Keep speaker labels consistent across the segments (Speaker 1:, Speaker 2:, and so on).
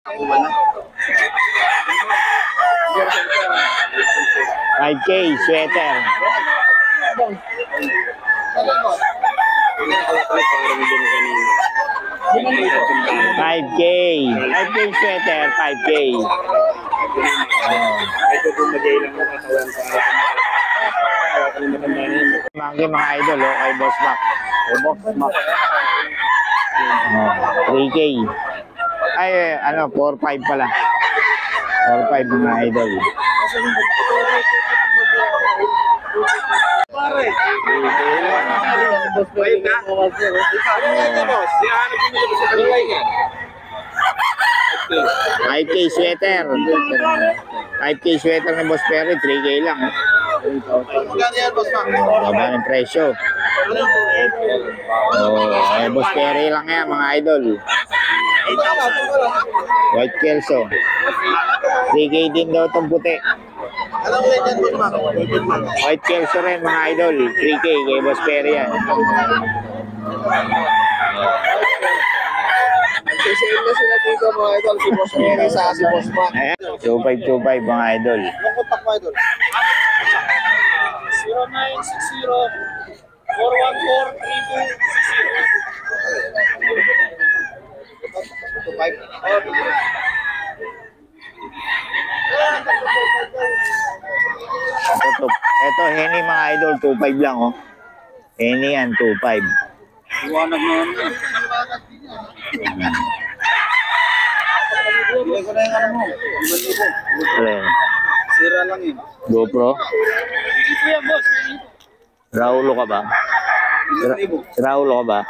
Speaker 1: 5K, sweater. 5K. 5K sweater, 5K. Mangke mga idol, kay Boss Mac. Kay Boss Mac. 3K. Ay, 4-5 pala. 4-5 mga idol.
Speaker 2: Pare.
Speaker 1: 5K sweater. 5K sweater ng Boss Perry, 3K lang. Baba ng presyo. Boss Perry lang yan mga idol. White Kelso. 3K din daw itong puti. White Kelso rin mga idol. 3K kay Boss Perry yan.
Speaker 2: Sisingin na sila dito mga idol. Si Boss Perry sa si Boss Mac.
Speaker 1: 2525 mga idol.
Speaker 2: Anong kontak mo idol?
Speaker 1: 0960-414-3260. Ito, Henny mga idol, 25 lang oh. Henny yan, 25.
Speaker 2: Iwanag na yan. Bilay ko na yung ano mo.
Speaker 1: 5,000.
Speaker 2: Sira lang yun.
Speaker 1: GoPro? Raulo ka ba? Raulo ka ba?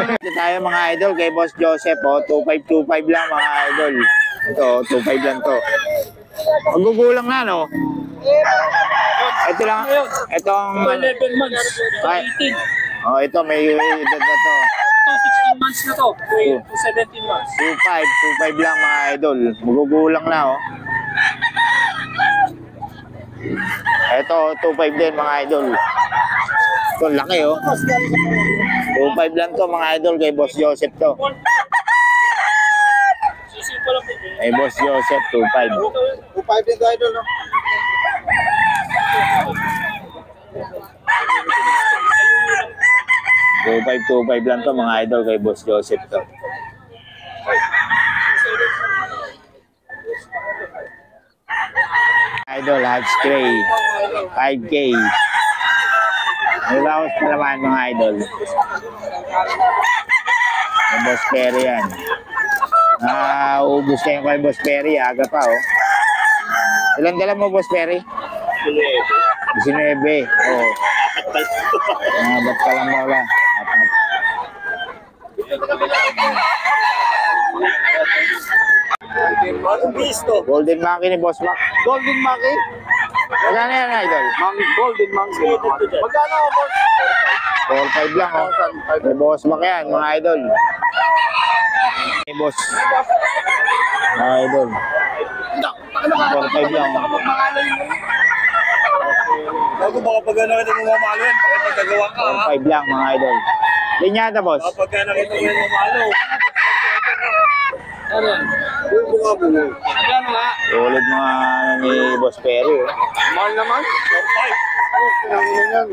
Speaker 1: Ito tayo mga idol kay Boss Joseph oh. 2525 lang mga idol. Ito, 25 lang to. Magugulang na no? Ito lang. Itong
Speaker 3: 11 months.
Speaker 1: ay,
Speaker 3: 18.
Speaker 1: oh, ito may edad na to.
Speaker 3: 16 months na to. 17 months.
Speaker 1: 25 lang mga idol. Magugulang na oh. Ito, 25 din mga idol. Ito, laki oh. 25 lang to mga idol kay Boss Joseph to. Kay Boss Joseph, 25.
Speaker 2: 2.5 din to idol no?
Speaker 1: $2.5 lang to mga idol kay Boss Joseph to. Idol, Hatch Gray. 5K. May bawas pa naman mga idol. Kay Boss Perry yan. Ubus na yung kay Boss Perry. Aga pa oh. Ilan dala mo Boss Perry? 19. Oh. Ba't ka lang wala? Golden Monkey ni Boss Mac.
Speaker 2: Golden Monkey?
Speaker 1: Magkano yan idol?
Speaker 2: Golden Monkey. Magkano boss?
Speaker 1: 4-5 lang oh. May Boss Mac yan mga idol. May Boss. Mga idol. 4-5 lang oh.
Speaker 2: Bago baka pag nakita mo mamalo yan, bakit magagawa ka ha?
Speaker 1: 4-5 lang mga idol. Linyada Boss.
Speaker 2: Kapag nakita mo yung mamalo. Ano yan? Bunga. Magkano nga?
Speaker 1: Tulad mga ni Boss Perry oh.
Speaker 2: Mahal naman? 4.5. Oh, pinangin yan.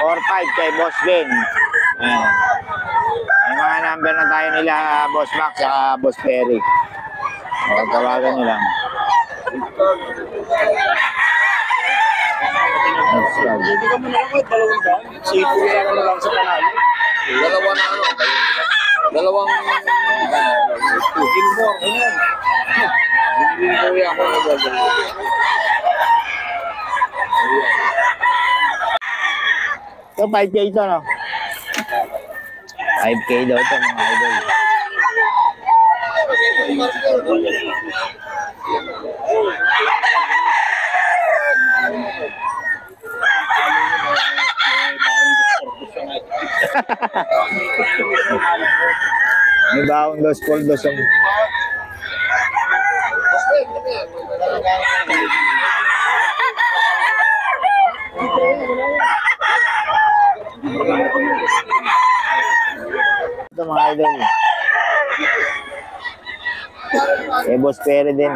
Speaker 1: 4-5 kay Boss Ben. Ayan. May mga number na tayo nila Boss Mac sa Boss Perry. O, tawagan nyo lang.
Speaker 2: Hindi ka mo na lang dalawang daan. Sipo na lang sa panalo. Dalawa na ano. Dalawang Gilmore. Ayan. Gilmore ako na dalawa.
Speaker 1: So 5K ito no? 5K daw ito mga idol. May baong dos poldos ang Ito mga idol. Kay Boss Perry din.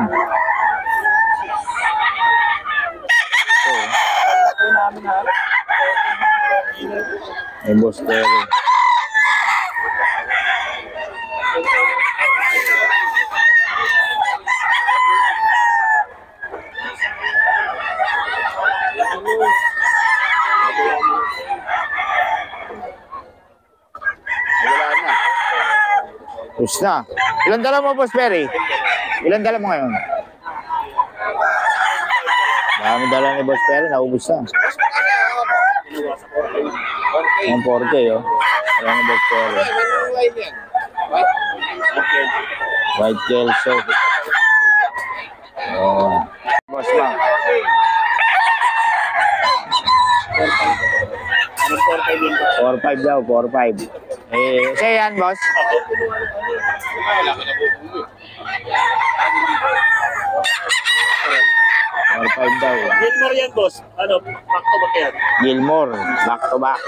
Speaker 1: Ito. Kay Boss Perry.
Speaker 2: Wala na.
Speaker 1: Tapos na. Ilan dala mo, Boss Perry? Ilan dala mo ngayon? Dami dala ni Boss Perry, naubos na. Ang 4K, oh. Ayan ni Boss Perry. White Kelso. Oh. Boss lang. 4-5 daw, 4-5. Eh, siya yan, boss. Or 5 daw.
Speaker 2: Gilmore yan, boss. Ano, back to back yan.
Speaker 1: Gilmore, back to back.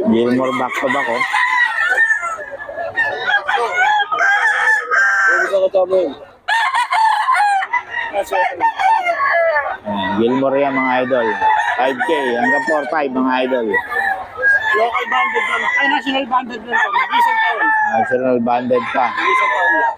Speaker 1: Gilmore back to back, oh.
Speaker 2: Ano ka kasama yun?
Speaker 1: Gilmore yan, mga idol. 5K hanggang 4-5, mga idol.
Speaker 2: Local banded lang. Ay, national banded lang po. Mag-isang taon.
Speaker 1: National banded pa.
Speaker 2: Mag-isang taon lang.